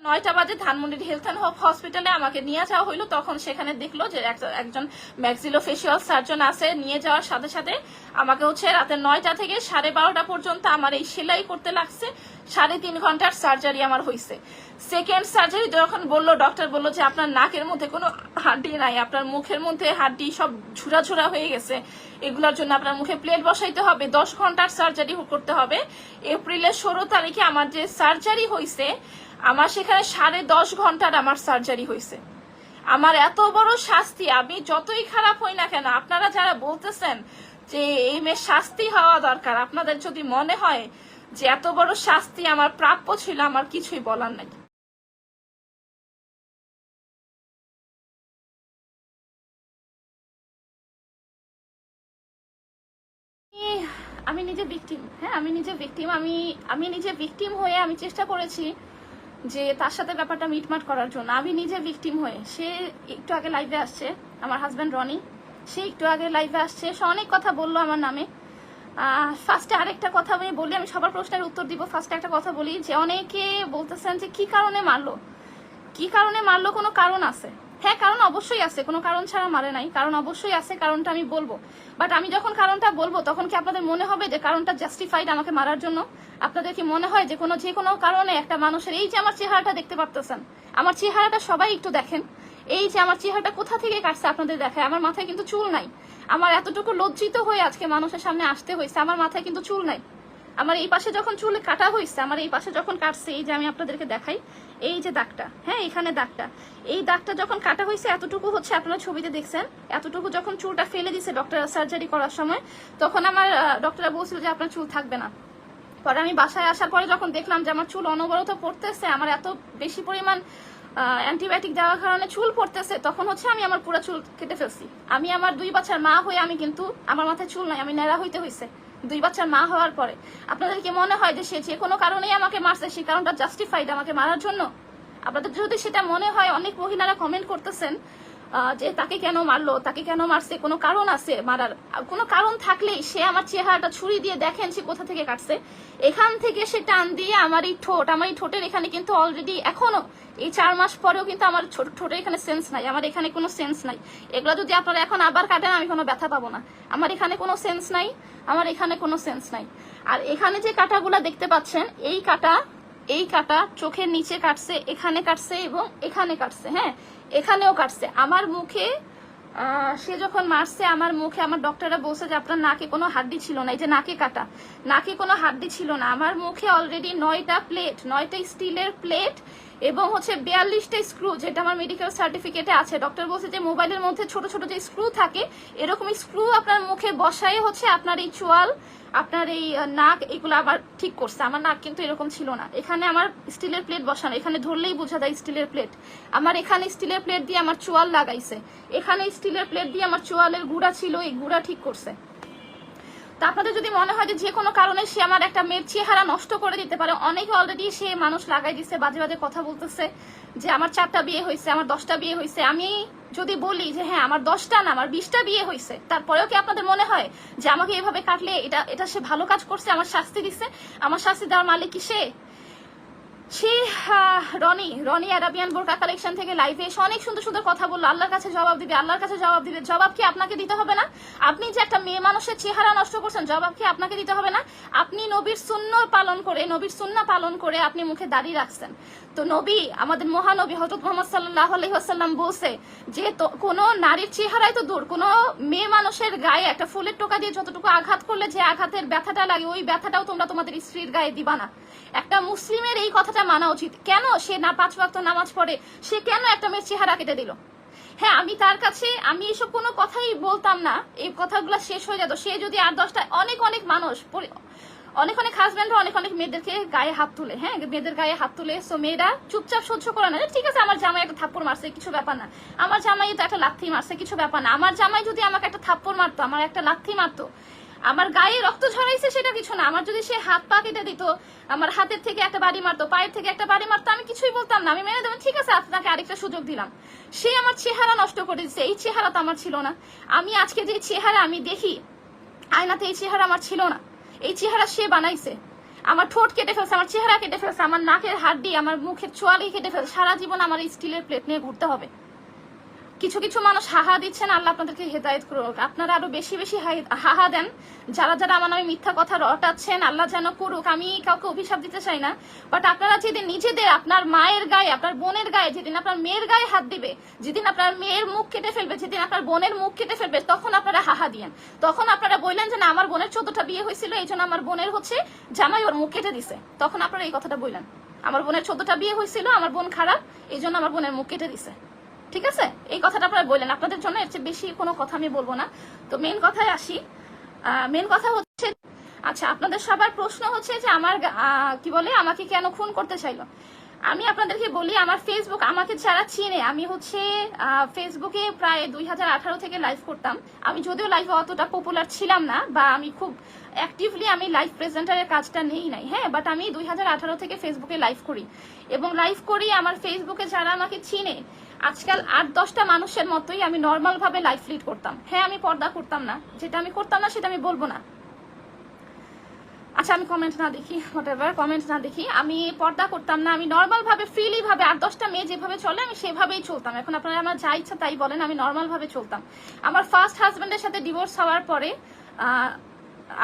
9টা বাজে ধানমন্ডির health and hope হসপিটালে আমাকে নিয়ে যাওয়া হইলো। তখন সেখানে দেখলো যে একজন ম্যাক্সিলোফেশিয়াল সার্জন আছে। নিয়ে যাওয়ার সাথে সাথে আমাকে হচ্ছে রাতে 9টা থেকে 12:30 পর্যন্ত আমার এই সেলাই করতে লাগছে। 3.5 ঘন্টার সার্জারি আমার হয়েছে। সেকেন্ড সার্জারি যখন বললো, ডক্টর বললো যে আপনার নাকের মধ্যে কোনো হাড্ডি নাই, আপনার মুখের মধ্যে হাড্ডি সব ঝুরা ঝুরা হয়ে গেছে, এগুলোর জন্য আপনার মুখে প্লেট বসাইতে হবে, 10 ঘন্টার সার্জারি করতে হবে। এপ্রিলের 16 তারিখে আমার যে সার্জারি হয়েছে, আমার সেখানে 10.5 ঘন্টার আমার সার্জারি হয়েছে। আমার এত বড় শাস্তি, আমি যতই খারাপ হই না কেন, আপনারা যারা বলতেছেন যে এই মেয়ের শাস্তি হওয়া দরকার, আপনাদের যদি মনে হয় যে এত বড় শাস্তি আমার প্রাপ্য ছিল, আমার কিছুই বলার নাই। আমি নিজে ভিকটিম, হ্যাঁ আমি নিজে ভিকটিম। আমি নিজে ভিকটিম হয়ে আমি চেষ্টা করেছি যে তার সাথে ব্যাপারটা মিটমাট করার জন্য। আমি নিজে ভিকটিম হয়ে, সে একটু আগে লাইভে আসছে, আমার হাজব্যান্ড রনি, সে একটু আগে লাইভে আসছে, সে অনেক কথা বললো আমার নামে। ফার্স্টে আরেকটা কথা আমি বলি, আমি সবার প্রশ্নের উত্তর দিব। ফার্স্টে একটা কথা বলি যে অনেকে বলতেছেন যে কি কারণে মারলো, কি কারণে মারলো, কোনো কারণ আছে। হ্যাঁ কারণ অবশ্যই আছে, কোনো কারণ ছাড়া মারে নাই, কারণ অবশ্যই আছে, কারণটা আমি বলবো। বাট আমি যখন কারণটা বলবো তখন কি আপনাদের মনে হবে যে কারণটা জাস্টিফাইড আমাকে মারার জন্য? আপনাদের কি মনে হয় যে কোনো কারণে একটা মানুষের, এই যে আমার চেহারাটা দেখতে পারতেছেন, আমার চেহারাটা সবাই একটু দেখেন, এই যে আমার চেহারাটা কোথা থেকে কাটছে আপনাদের দেখায়, আমার মাথায় কিন্তু চুল নাই। আমার এতটুকু লজ্জিত হয়ে আজকে মানুষের সামনে আসতে হয়েছে, আমার মাথায় কিন্তু চুল নাই। আমার এই পাশে যখন চুল কাটা হয়েছে, আমার এই পাশে যখন কাটছে, এই যে আমি আপনাদেরকে দেখাই, এই যে দাগটা, হ্যাঁ এখানে দাগটা, এই দাগটা যখন কাটা হয়েছে এতটুকু হচ্ছে, আপনারা ছবিতে দেখছেন, এতটুকু যখন চুলটা ফেলে দিছে ডক্টর সার্জারি করার সময়, তখন আমার ডক্টররা বলছিল যে আপনার চুল থাকবে না। পরে আমি বাসায় আসার পরে যখন দেখলাম যে আমার চুল অনবরত পড়তেছে, আমার এত বেশি পরিমাণ অ্যান্টিবায়োটিক দেওয়ার কারণে চুল পড়তেছে, তখন হচ্ছে আমি আমার পুরো চুল কেটে ফেলছি। আমি আমার 2 বাচ্চার মা হয়ে আমি কিন্তু, আমার মাথায় চুল নাই, আমি ন্যাড়া হইতে হয়েছে 2 বাচ্চার মা হওয়ার পরে। আপনাদের কি মনে হয় যে সে যে কোনো কারণেই আমাকে মারছে, সেই কারণটা জাস্টিফাইড আমাকে মারার জন্য? আপনাদের যদি সেটা মনে হয়, অনেক মহিলারা কমেন্ট করতেছেন যে তাকে কেন মারলো, তাকে কেন মারছে, কোনো কারণ আছে মারার। কোনো কারণ থাকলেই সে আমার চেহারাটা ছুরি দিয়ে দেখেন সে কোথা থেকে কাটছে, এখান থেকে সে টান দিয়ে আমার এই ঠোঁট, আমার এই ঠোঁটের এখানে কিন্তু অলরেডি এখনো এই 4 মাস পরেও কিন্তু আমার ঠোঁটের এখানে সেন্স নাই, আমার এখানে কোনো সেন্স নাই। এগুলো যদি আপনারা এখন আবার কাটেন আমি কোনো ব্যথা পাবো না। আমার এখানে কোনো সেন্স নাই, আমার এখানে কোনো সেন্স নাই। আর এখানে যে কাটাগুলা দেখতে পাচ্ছেন, এই কাটা চোখের নিচে কাটছে, এখানে কাটছে এবং এখানে কাটছে, হ্যাঁ এখানেও কাটছে। আমার মুখে সে যখন মারছে, আমার মুখে আমার ডক্টররা বলছে যে আপনার নাকে কোনো হাড্ডি ছিল না, এই যে নাকে কাটা, নাকে কোনো হাড্ডি ছিল না। আমার মুখে অলরেডি 9টা প্লেট, 9টা স্টিলের প্লেট এবং হচ্ছে 42টা স্ক্রু, যেটা আমার মেডিকেল সার্টিফিকেটে আছে। ডক্টর বলছে যে মোবাইলের মধ্যে ছোট ছোট যে স্ক্রু থাকে, এরকম স্ক্রু আপনার মুখে বসায় হচ্ছে আপনার এই চোয়াল, আপনার এই নাক, এগুলো আবার ঠিক করছে। আমার নাক কিন্তু এরকম ছিল না। এখানে আমার স্টিলের প্লেট বসানো, এখানে ধরলেই বোঝা যায় স্টিলের প্লেট। আমার এখানে স্টিলের প্লেট দিয়ে আমার চোয়াল লাগাইছে, এখানে স্টিলের প্লেট দিয়ে আমার চোয়ালের গুঁড়া ছিল, এই গুঁড়া ঠিক করছে। তা আপনাদের যদি মনে হয় যে কোনো কারণে সে আমার একটা মেয়ের চেহারা নষ্ট করে দিতে পারে, অনেকে অলরেডি সে মানুষ লাগাই দিচ্ছে, বাজে বাজে কথা বলতেছে যে আমার 4টা বিয়ে হয়েছে, আমার 10টা বিয়ে হয়েছে। আমি যদি বলি যে হ্যাঁ আমার 10টা না আমার 20টা বিয়ে হয়েছে, তারপরেও কি আপনাদের মনে হয় যে আমাকে এভাবে কাটলে এটা সে ভালো কাজ করছে, আমার শাস্তি দিচ্ছে? আমার শাস্তি দেওয়ার মালিক কি সে? রনি আরাবিয়ান বোরকা কালেকশন থেকে লাইভে এসে অনেক সুন্দর সুন্দর কথা বললো, আল্লাহর কাছে জবাব দিবে, আল্লাহর কাছে জবাব দিবে। জবাব কি আপনাকে দিতে হবে না? আপনি যে একটা মেয়ে মানুষের চেহারা নষ্ট করছেন, জবাব কি আপনাকে দিতে হবে না? আপনি নবীর সুন্নাহ পালন করে আপনি মুখে দাড়ি রাখছেন। তো নবী, আমাদের মহানবী হযরত মুহাম্মদ সাল্লাল্লাহু আলাইহি ওয়াসাল্লাম বলছে যে কোনো নারীর চেহারায় তো দূর, কোনো মেয়ে মানুষের গায়ে একটা ফুলের টোকা দিয়ে যতটুকু আঘাত করলে যে আঘাতের ব্যথাটা লাগে, ওই ব্যথাটাও তোমরা তোমাদের স্ত্রীর গায়ে দিবা না। একটা মুসলিমের এই কথাটা মানা উচিত। কেন সে না 5 ওয়াক্ত নামাজ পড়ে, সে কেন একটা মেয়ের চেহারা কেটে দিল? হ্যাঁ আমি তার কাছে, আমি এসব কোনো কথাই বলতাম না, এই কথাগুলো শেষ হয়ে যেত। সে যদি 8-10টা, অনেক মানুষ, অনেক হাজব্যান্ডরা অনেক মেয়েদেরকে গায়ে হাত তুলে, হ্যাঁ মেয়েদের গায়ে হাত তুলে, সো মেয়েরা চুপচাপ সহ্য করে না, ঠিক আছে আমার জামাই একটা থাপ্পড় মারছে কিছু ব্যাপার না, আমার জামাই তো একটা লাথি মারছে কিছু ব্যাপার না, আমার জামাই যদি আমাকে একটা থাপ্পড় মারতো, আমার একটা লাথি মারতো, আমার গায়ে রক্ত ঝরাইছে সেটা কিছু না, আমার যদি সে হাত পা কেটে দিত, আমার হাতের থেকে একটা বাড়ি মারতো, পায়ের থেকে একটা বাড়ি মারতো, আমি কিছুই বলতাম না, আমি মেনে দেবো ঠিক আছে আপনাকে আরেকটা সুযোগ দিলাম। সে আমার চেহারা নষ্ট করে দিচ্ছে, এই চেহারা তো আমার ছিল না। আমি আজকে যে চেহারা আমি দেখি আয়নাতে, এই চেহারা আমার ছিল না, এই চেহারা সে বানাইছে। আমার ঠোঁট কেটে ফেলছে, আমার চেহারা কেটে ফেলছে, আমার নাকের হাড্ডি, আমার মুখের চোয়ালি কেটে ফেলছে, সারা জীবন আমার স্টিলের প্লেট নিয়ে ঘুরতে হবে। কিছু কিছু মানুষ হাহা দিচ্ছেন, আল্লাহ আপনাদেরকে হেদায়েত করুক। আপনারা আরো বেশি বেশি হাহা দেন। যারা যারা আমার নামে মিথ্যা কথা রটাচ্ছেন, আল্লাহ যেন করুক। আমি কাউকে অভিশাপ দিতে চাই না, বাট আপনারা যেদিন নিজেদের, আপনার মায়ের গায়ে, আপনার বোনের গায়ে, যেদিন আপনার মেয়ের গায়ে হাত দিবে, যেদিন আপনার মেয়ের মুখ কেটে ফেলবে, যেদিন আপনার বোনের মুখ কেটে ফেলবে, তখন আপনারা হাহা দিয়েন। তখন আপনারা বললেন যে না, আমার বোনের 14টা বিয়ে হয়েছিল, এই জন্য আমার বোনের হচ্ছে জামাই ওর মুখ কেটে দিছে। তখন আপনারা এই কথাটা বললেন, আমার বোনের 14টা বিয়ে হয়েছিল, আমার বোন খারাপ, এই জন্য আমার বোনের মুখ কেটে দিছে। ঠিক আছে, এই কথাটা আপনারা বললেন। আপনাদের জন্য এর চেয়ে বেশি কোনো কথা আমি বলবো না। তো মেন কথায় আসি। মেন কথা হচ্ছে, আচ্ছা, আপনাদের সবার প্রশ্ন হচ্ছে যে আমার কি বলে, আমাকে কেন খুন করতে চাইলো। আমি আপনাদেরকে বলি, আমার ফেসবুক, আমাকে যারা চিনে, আমি হচ্ছে ফেসবুকে প্রায় 2018 থেকে লাইভ করতাম। আমি যদিও লাইভে অতটা পপুলার ছিলাম না, বা আমি খুব অ্যাক্টিভলি আমি লাইভ প্রেজেন্টারের কাজটা নেই নাই, হ্যাঁ, বাট আমি 2018 থেকে ফেসবুকে লাইভ করি, এবং লাইভ করি আমার ফেসবুকে যারা আমাকে চিনে, আজকাল 8-10টা মানুষের মতোই আমি নর্মাল ভাবে লাইফ লিড করতাম। হ্যাঁ, আমি পর্দা করতাম না, যেটা আমি করতাম না সেটা আমি বলবো না। আচ্ছা, আমি কমেন্ট না দেখি, হোয়াটএভার, কমেন্ট না দেখি। আমি পর্দা করতাম না, আমি নর্মাল ভাবে ফ্রিলি ভাবে 8-10টা মেয়ে যেভাবে চলে আমি সেভাবেই চলতাম। এখন আপনারা আমার যা ইচ্ছা তাই বলেন, আমি নর্মাল ভাবে চলতাম। আমার ফার্স্ট হাজবেন্ডের সাথে ডিভোর্স হওয়ার পরে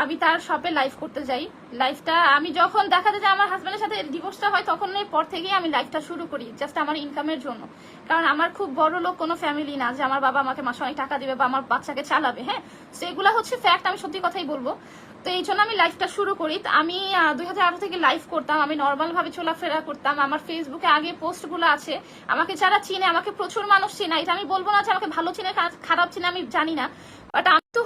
আমি তার শপে লাইভ করতে যাই। লাইভটা আমি যখন দেখা যায় যে আমার হাজবেন্ডের সাথে ডিভোর্সটা হয়, তখন পর থেকেই আমি লাইভটা শুরু করি, জাস্ট আমার ইনকামের জন্য। কারণ আমার খুব বড় লোক কোনো ফ্যামিলি না যে আমার বাবা আমাকে মাসে অনেক টাকা দিবে বা আমার বাচ্চাকে চালাবে, হ্যাঁ, সেগুলো হচ্ছে ফ্যাক্ট, আমি সত্যি কথাই বলবো। তো এই জন্য আমি লাইভটা শুরু করি। আমি 2018 থেকে লাইভ করতাম, আমি নর্মাল ভাবে চলাফেরা করতাম। আমার ফেসবুকে আগে পোস্টগুলো আছে, আমাকে যারা চিনে, আমাকে প্রচুর মানুষ চিনে, এটা আমি বলবো না যে আমাকে ভালো চিনে খারাপ চিনে, আমি জানি না, বাট আমি তো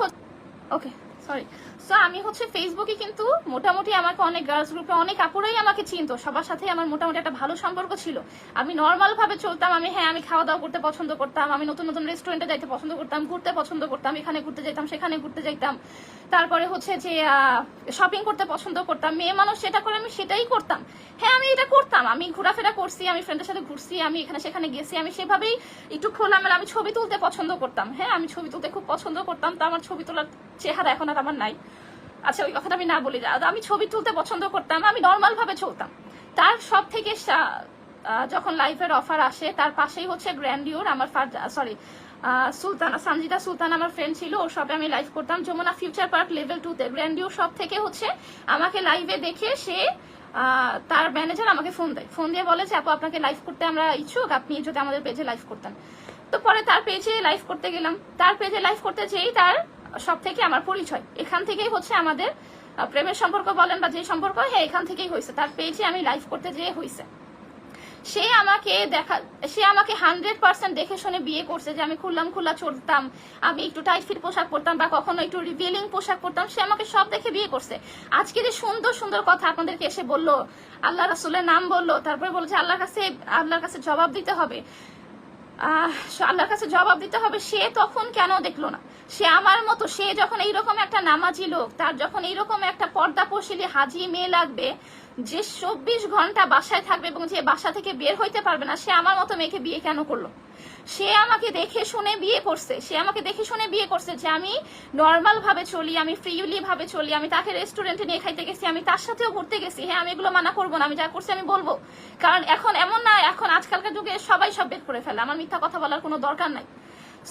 ওকে সরি। সো আমি হচ্ছে ফেসবুকে কিন্তু মোটামুটি আমাকে অনেক গার্লস গ্রুপে অনেক আপুরাই আমাকে চিনতো, সবার সাথে আমার মোটামুটি একটা ভালো সম্পর্ক ছিল। আমি নর্মাল ভাবে চলতাম। আমি খাওয়া দাওয়া করতে পছন্দ করতাম, আমি নতুন নতুন রেস্টুরেন্টে যাইতে পছন্দ করতাম, ঘুরতে পছন্দ করতাম, এখানে ঘুরতে যাইতাম, সেখানে ঘুরতে যাইতাম। তারপরে হচ্ছে যে শপিং করতে পছন্দ করতাম। মেয়ে মানুষ যেটা করে আমি সেটাই করতাম। হ্যাঁ, আমি এটা করতাম, আমি ঘোরাফেরা করছি, আমি ফ্রেন্ডের সাথে ঘুরছি, আমি এখানে সেখানে গেছি, আমি সেভাবেই একটু খোলামেলা। আমি ছবি তুলতে পছন্দ করতাম, হ্যাঁ, আমি ছবি তুলতে খুব পছন্দ করতাম। তো আমার ছবি তোলার চেহারা এখন আর আমার নাই। আচ্ছা, ওই কথাটা আমি না বলি, আমি ছবি তুলতে পছন্দ করতাম, আমি নর্মাল ভাবে চলতাম। তার সব থেকে যখন লাইফের অফার আসে, তার পাশেই হচ্ছে গ্র্যান্ডিওর, আমার সুলতানা, সঞ্জিতা সুলতান আমার ফ্রেন্ড ছিল, ওর সবে আমি লাইভ করতাম। Jamuna future park level 2-তে grandeur সব থেকে হচ্ছে আমাকে লাইভে দেখে সে তার ম্যানেজার আমাকে ফোন দিয়ে বলে যে আপু, আপনাকে লাইভ করতে আমরা ইচ্ছুক, আপনি যদি আমাদের পেজে লাইভ করতেন। তো পরে তার পেজে লাইভ করতে গেলাম। তার পেজে লাইভ করতে যেই তার সব থেকে আমার পরিচয়, এখান থেকেই হচ্ছে আমাদের প্রেমের সম্পর্ক বলেন বা যে সম্পর্ক, হ্যাঁ, এখান থেকেই হয়েছে। তার পেজে আমি লাইভ করতে যেয়ে হয়েছে। সে আমাকে 100% দেখে শুনে বিয়ে করছে, যে আমি খোলা চলতাম, আমি একটু টাইট ফিট পোশাক পরতাম বা কখনো একটু রিভিলিং পোশাক পরতাম, সে আমাকে সব দেখে বিয়ে করছে। আজকে যে সুন্দর সুন্দর কথা আপনাদেরকে এসে বললো, আল্লাহ রাসূলের নাম বললো, তারপরে বলছে আল্লাহর কাছে জবাব দিতে হবে, আল্লাহর কাছে জবাব দিতে হবে, সে তখন কেন দেখলো না? সে আমার মতো, সে যখন এইরকম একটা নামাজি লোক, তার যখন এইরকম একটা পর্দাপোশিলি হাজি মেয়ে লাগবে, যে 24 ঘন্টা বাসায় থাকবে এবং যে বাসা থেকে বের হইতে পারবে না, সে আমার মতো মেয়েকে বিয়ে কেন করলো? সে আমাকে দেখে শুনে বিয়ে করছে, যে আমি নর্মাল ভাবে চলি, আমি ফ্রিলি ভাবে চলি, আমি তাকে রেস্টুরেন্টে নিয়ে খাইতে গেছি, আমি তার সাথেও ঘুরতে গেছি। হ্যাঁ, আমি এগুলো মানা করবো না, আমি যা করছি আমি বলবো, কারণ এখন এমন না, এখন আজকালকার যুগে সবাই সব বের করে ফেলে, আমার মিথ্যা কথা বলার কোনো দরকার নাই।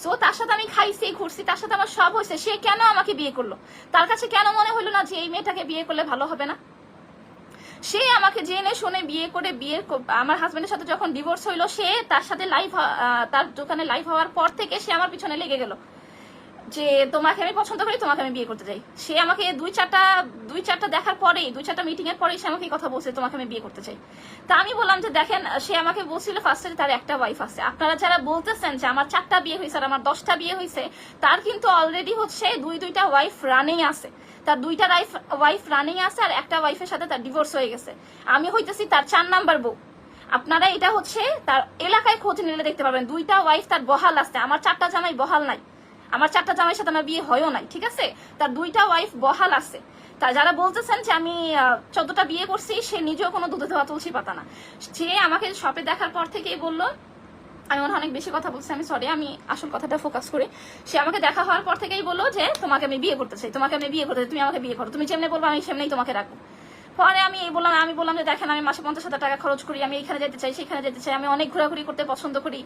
সো তার সাথে আমি খাইছি, ঘুরছি, তার সাথে আমার সব হয়েছে, সে কেন আমাকে বিয়ে করলো? তার কাছে কেন মনে হলো না যে এই মেয়েটাকে বিয়ে করলে ভালো হবে না? সে আমাকে জেনে শুনে বিয়ে করে, আমার হাজবেন্ডের সাথে যখন ডিভোর্স হইলো, সে তার সাথে তার দোকানে লাইভ হওয়ার পর থেকে সে আমার পিছনে লেগে গেল যে তোমাকে আমি পছন্দ করি, তোমাকে আমি বিয়ে করতে চাই। সে আমাকে দুই চারটা দেখার পরেই, 2-4টা মিটিং এর পরেই সে আমাকে কথা বলছে, তোমাকে আমি বিয়ে করতে চাই। তা আমি বললাম যে দেখেন, সে আমাকে বলছিল ফার্স্টে তার একটা ওয়াইফ আছে। আপনারা যারা বলতেছেন যে আমার 4টা বিয়ে হয়েছে আর আমার 10টা বিয়ে হয়েছে, তার কিন্তু অলরেডি হচ্ছে 2টা ওয়াইফ রানিং আছে। তার 2টা ওয়াইফ রানিং আছে, আর একটা ওয়াইফের সাথে তার ডিভোর্স হয়ে গেছে। আমি হইতেছি তার 4 নাম্বার বউ। আপনারা এটা হচ্ছে তার এলাকায় খোঁজ নিলে দেখতে পাবেন, 2টা ওয়াইফ তার বহাল আছে। আমার 4টা জামাই বহাল নাই, আমার 4টা জামাইয়ের সাথে আমার বিয়ে হয়ও নাই, ঠিক আছে? তার 2টা ওয়াইফ বহাল আছে। তা যারা বলতেছেন যে আমি 14টা বিয়ে করছি, সে নিজেও কোনো দুধে ধোয়া তুলসী পাতা না। সে আমাকে শপে দেখার পর থেকেই বললো, আমি মনে অনেক বেশি কথা বলছি, আমি সরি, আমি আসল কথাটা ফোকাস করি। সে আমাকে দেখা হওয়ার পর থেকেই বললো যে তোমাকে আমি বিয়ে করতে চাই, তোমাকে আমি বিয়ে করতে চাই, তুমি আমাকে বিয়ে করো, তুমি যেমনি বলবো আমি সেমনি তোমাকে রাখবো। পরে আমি বললাম যে দেখেন আমি মাসে 50,000 টাকা খরচ করি, আমি এখানে যেতে চাই সেখানে যেতে চাই, আমি অনেক ঘোরাঘুরি করতে পছন্দ করি,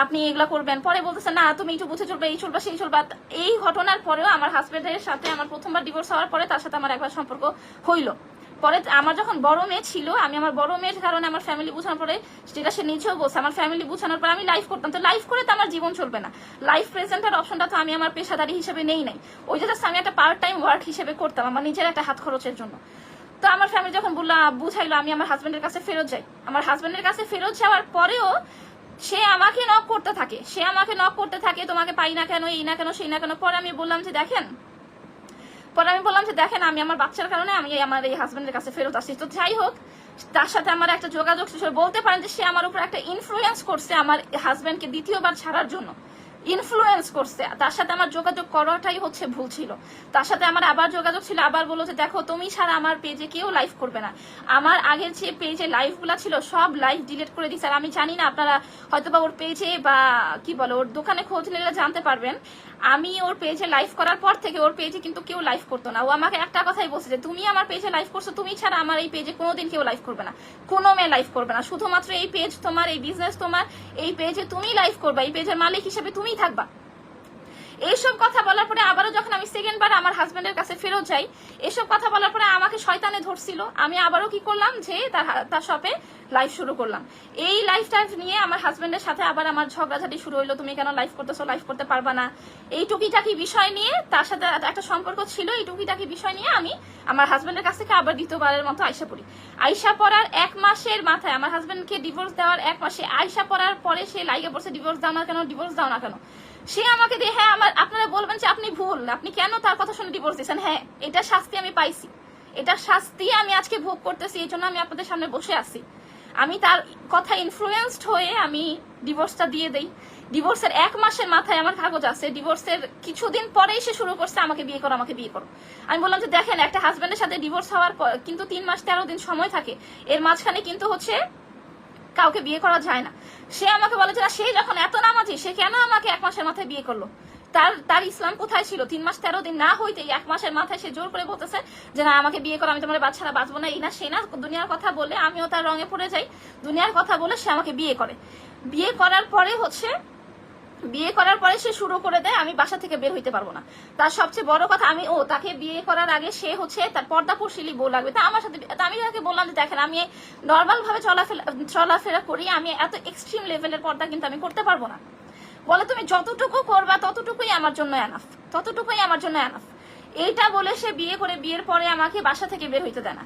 আপনি এগুলা করবেন। পরে বলতেছে না তুমি একটু বুঝে চলবে, এই চলবা সেই চলবা। এই ঘটনার পরেও আমার হাজবেন্ডের সাথে আমার প্রথমবার ডিভোর্স হওয়ার পরে তার সাথে আমার একবার সম্পর্ক হইলো। পরে আমার যখন বড় মেয়ে ছিল, আমি আমার বড় মেয়ের কারণে আমার ফ্যামিলি বোঝানোর পরে, যেটা সে নিজেও বলছে, আমার ফ্যামিলি বোঝানোর পরে আমি লাইফ করতাম। তো লাইফ করে তো আমার জীবন চলবে না, লাইফ প্রেজেন্টের অপশনটা তো আমি আমার পেশাদারি হিসেবে নেই নাই, ওই যে জাস্ট আমি একটা পার্ট টাইম ওয়ার্ক হিসেবে করতাম আমার নিজের একটা হাত খরচের জন্য। তো আমার ফ্যামিলি যখন বুঝাইলো, আমি আমার হাজবেন্ডের কাছে ফেরত যাই। আমার হাজবেন্ডের কাছে ফেরত যাওয়ার পরেও সে আমাকে নক করতে থাকে, তোমাকে পাই না কেন, এই না কেন, সেই না কেন। পরে আমি বললাম যে দেখেন আমি আমার বাচ্চার কারণে আমি আমার এই হাজবেন্ডের কাছে ফেরত আসছি। তো যাই হোক, তার সাথে আমার একটা যোগাযোগ ছিল, বলতে পারেন যে সে আমার উপর একটা ইনফ্লুয়েন্স করছে আমার হাজবেন্ডকে দ্বিতীয়বার ছাড়ার জন্য, ইনফ্লুয়েন্স করছে। তার সাথে আমার যোগাযোগ করাটাই হচ্ছে ভুল ছিল। তার সাথে আমার আবার যোগাযোগ ছিল, আবার বললো যে দেখো তুমি ছাড়া আমার পেজে কেউ লাইভ করবে না। আমার আগের যে পেজে লাইভ গুলা ছিল সব লাইভ ডিলিট করে দিচ্ছে। আর আমি জানি না, আপনারা হয়তো বা ওর পেজে বা কি বলে ওর দোকানে খোঁজ নিলে জানতে পারবেন, আমি ওর পেজে লাইভ করার পর থেকে ওর পেজে কিন্তু কেউ লাইভ করতো না। ও আমাকে একটা কথাই বলছে যে তুমি আমার পেজে লাইভ করছো, তুমি ছাড়া আমার এই পেজে কোনোদিন কেউ লাইভ করবে না, কোনো মেয়ে লাইভ করবে না, শুধুমাত্র এই পেজ তোমার, এই বিজনেস তোমার, এই পেজে তুমি লাইভ করবা, এই পেজের মালিক হিসেবে তুমিই থাকবা। এইসব কথা বলার পরে আবারও যখন আমি সেকেন্ডবার আমার হাজবেন্ডের কাছে ফেরত যাই, এসব কথা বলার পরে আমাকে শয়তানে ধরছিল। আমি আবারও কি করলাম যে তার শপে লাইভ শুরু করলাম। এই লাইভটা নিয়ে আমার হাজবেন্ডের সাথে আবার আমার ঝগড়াঝাটি শুরু হইলো, তুমি কেন লাইভ করতেছো, লাইভ করতে পারবা না, এই টুকিটাকি বিষয় নিয়ে তার সাথে একটা সম্পর্ক ছিল। এই টুকিটাকি বিষয় নিয়ে আমি আমার হাজবেন্ডের কাছ থেকে আবার দ্বিতীয়বারের মতো আইসা পড়ি। আইসা পড়ার 1 মাসের মাথায়, আমার হাজবেন্ডকে ডিভোর্স দেওয়ার 1 মাসে আইসা পড়ার পরে সে লাইগে পড়ছে ডিভোর্স দাও না কেন, ডিভোর্স দাও না কেন। সে আমাকে দিয়ে, হ্যাঁ আপনারা বলবেন যে আপনি ভুল, আপনি কেন তার কথা শুনে ডিভোর্স দিয়েছেন, হ্যাঁ এটা শাস্তি আমি পাইছি, এটা শাস্তি আমি আজকে ভোগ করতেছি, এই জন্য আমি আপনাদের সামনে বসে আছি। আমি তার কথা ইনফ্লুয়েন্সড হয়ে আমি ডিভোর্সটা দিয়ে দেই। ডিভোর্সের 1 মাসের মাথায় আমার কাগজ আছে, ডিভোর্সের কিছুদিন পরেই সে শুরু করছে আমাকে বিয়ে করো, আমাকে বিয়ে করো। আমি বললাম যে দেখেন, একটা হাজবেন্ডের সাথে ডিভোর্স হওয়ার পর কিন্তু 3 মাস 13 দিন সময় থাকে, এর মাঝখানে কিন্তু হচ্ছে কাউকে বিয়ে করা যায় না। সে আমাকে বলে যে না, সে যখন এত নামাজি, সে কেন আমাকে 1 মাসের মাথায় বিয়ে করলো, তার ইসলাম কোথায় ছিল? 3 মাস 13 দিন না হইতে 1 মাসের মাথায় সে জোর করে বলতেছে যে না আমাকে বিয়ে করো, আমি তোমার বাচ্চারা বাঁচবো না, এই না সেই না, দুনিয়ার কথা বলে আমিও তার রঙে পড়ে যাই। দুনিয়ার কথা বলে সে আমাকে বিয়ে করে। বিয়ে করার পরে সে শুরু করে দেয় আমি বাসা থেকে বের হইতে পারবো না। তার সবচেয়ে বড় কথা, আমি তাকে বিয়ে করার আগে সে হচ্ছে তার পর্দাপরশীলী বউ লাগবে। তা আমার সাথে আমি তাকে বললাম যে দেখেন, আমি নর্মাল ভাবে চলাফেরা করি, আমি এত এক্সট্রিম লেভেলের পর্দা কিন্তু আমি করতে পারবো না। বলে তুমি যতটুকু করবা ততটুকুই আমার জন্য এনাফ, ততটুকুই আমার জন্য এনাফ। এইটা বলে সে বিয়ে করে, বিয়ের পরে আমাকে বাসা থেকে বের হইতে দেয় না,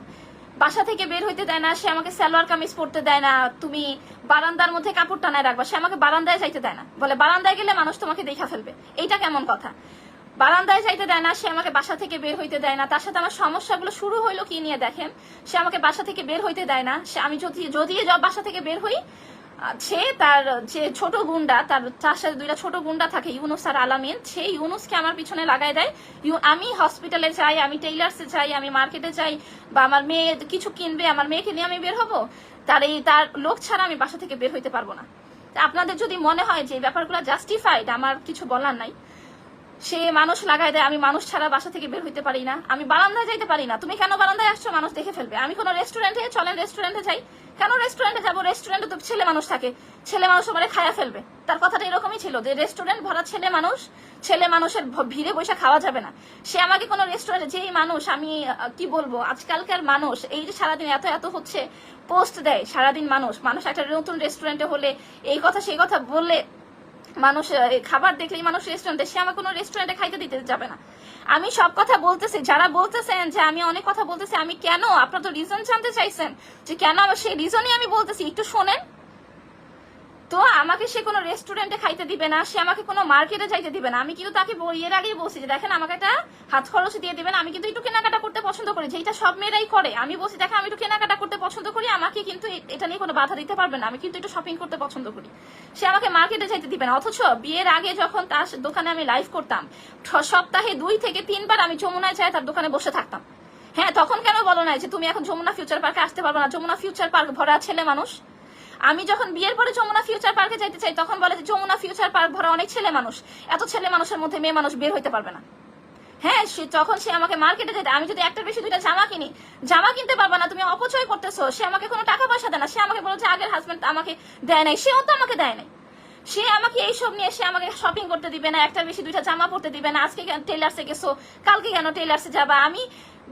বাসা থেকে বের হইতে দেয় না। সে আমাকে সালোয়ার কামিজ পরতে দেয় না, তুমি বারান্দার মধ্যে কাপড় টানায় রাখবা, সে আমাকে বারান্দায় যাইতে দেয় না, বলে বারান্দায় গেলে মানুষ তোমাকে দেখা ফেলবে। এইটা কেমন কথা? বারান্দায় যাইতে দেয় না, সে আমাকে বাসা থেকে বের হইতে দেয় না। তার সাথে আমার সমস্যাগুলো শুরু হইলো কি নিয়ে দেখেন, সে আমাকে বাসা থেকে বের হইতে দেয় না। সে আমি যদি বাসা থেকে বের হই, সে তার যে ছোট গুন্ডা, তার সাথে 2টা ছোট গুন্ডা থাকে, ইউনুস আর আলামিন, সেই ইউনুসকে আমার পিছনে লাগাই দেয়। আমি হসপিটালে যাই, আমি টেইলার্সে যাই, আমি মার্কেটে যাই, বা আমার মেয়ে কিছু কিনবে, আমার মেয়েকে নিয়ে আমি বের হবো, তার লোক ছাড়া আমি বাসা থেকে বের হইতে পারবো না। আপনাদের যদি মনে হয় যে ব্যাপারগুলো জাস্টিফাইড, আমার কিছু বলার নাই। সে মানুষ লাগাই দেয়, আমি মানুষ ছাড়া বাসা থেকে বের হইতে পারি না, আমি বারান্দায় যাইতে পারি না। তুমি কেন বারান্দায় আসছো? মানুষ দেখে ফেলবে। আমি কোনো রেস্টুরেন্টে, চলেন রেস্টুরেন্টে যাই, কেন রেস্টুরেন্টে যাবো? রেস্টুরেন্টে তো ছেলে মানুষ থাকে, ছেলে মানুষ আমার খায়া ফেলবে। তার কথাটা এরকমই ছিল যে রেস্টুরেন্ট ভরা ছেলে মানুষের ভিড়ে বসে খাওয়া যাবে না। সে আমাকে কোনো রেস্টুরেন্টে, যেই মানুষ, আমি কি বলবো, আজকালকার মানুষ এই যে সারাদিন এত হচ্ছে পোস্ট দেয়, সারাদিন মানুষ একটা নতুন রেস্টুরেন্টে হলে এই কথা সেই কথা বললে, মানুষ খাবার দেখলেই মানুষ রেস্টুরেন্টে, সে আমার কোনো রেস্টুরেন্টে খাইতে দিতে যাবে না। আমি সব কথা বলতেছি, যারা বলতেছেন যে আমি অনেক কথা বলতেছি, আমি কেন, আপনারা তো রিজন জানতে চাইছেন যে কেন, সেই রিজনই আমি বলতেছি, একটু শোনেন। তো আমাকে সে কোনো রেস্টুরেন্টে খাইতে দিবে না, সে আমাকে কোনো মার্কেটে যাইতে দিবে না। আমি কিন্তু তাকে এর আগেই বলছি যে দেখেন আমাকে একটা হাত খরচ দিয়ে দিবেন, আমি কিন্তু একটু কেনাকাটা করতে পছন্দ করি, যেটা সব মেয়েরাই করে। আমি বলছি দেখেন আমি একটু কেনাকাটা করতে পছন্দ করি, আমাকে কিন্তু এটা নিয়ে কোনো বাধা দিতে পারবে না, আমি কিন্তু একটু শপিং করতে পছন্দ করি। সে আমাকে মার্কেটে যাইতে দিবে না। অথচ বিয়ের আগে যখন তার দোকানে আমি লাইভ করতাম, সপ্তাহে 2 থেকে 3 বার আমি যমুনায় যাই তার দোকানে বসে থাকতাম। হ্যাঁ, তখন কেন বলো না যে তুমি এখন যমুনা ফিউচার পার্কে আসতে পারবে না? যমুনা ফিউচার পার্ক ভরা ছেলে মানুষ। আমি যখন বিয়ের পরে যমুনা ফিউচার পার্কে যাইতে চাই, তখন বলে যে যমুনা ফিউচার পার্ক ভরা অনেক ছেলে মানুষ, এত ছেলে মানুষের মধ্যে মেয়ে মানুষ বের হইতে পারবে না। হ্যাঁ, যখন সে আমাকে মার্কেটে যেতে, আমি যদি একটার বেশি দুইটা জামা কিনি, জামা কিনতে পারবা না, তুমি অপচয় করতেছো। সে আমাকে কোনো টাকা পয়সা দেয় না, সে আমাকে বলেছে আগের হাজবেন্ড আমাকে দেয় নাই, সেও তো আমাকে দেয় নাই। সে আমাকে এইসব নিয়ে সে আমাকে শপিং করতে দিবে না, একটার বেশি দুইটা জামা পরতে দিবে না, আজকে টেইলার্সে গেছো, কালকে কেন টেইলার্সে যাবা। আমি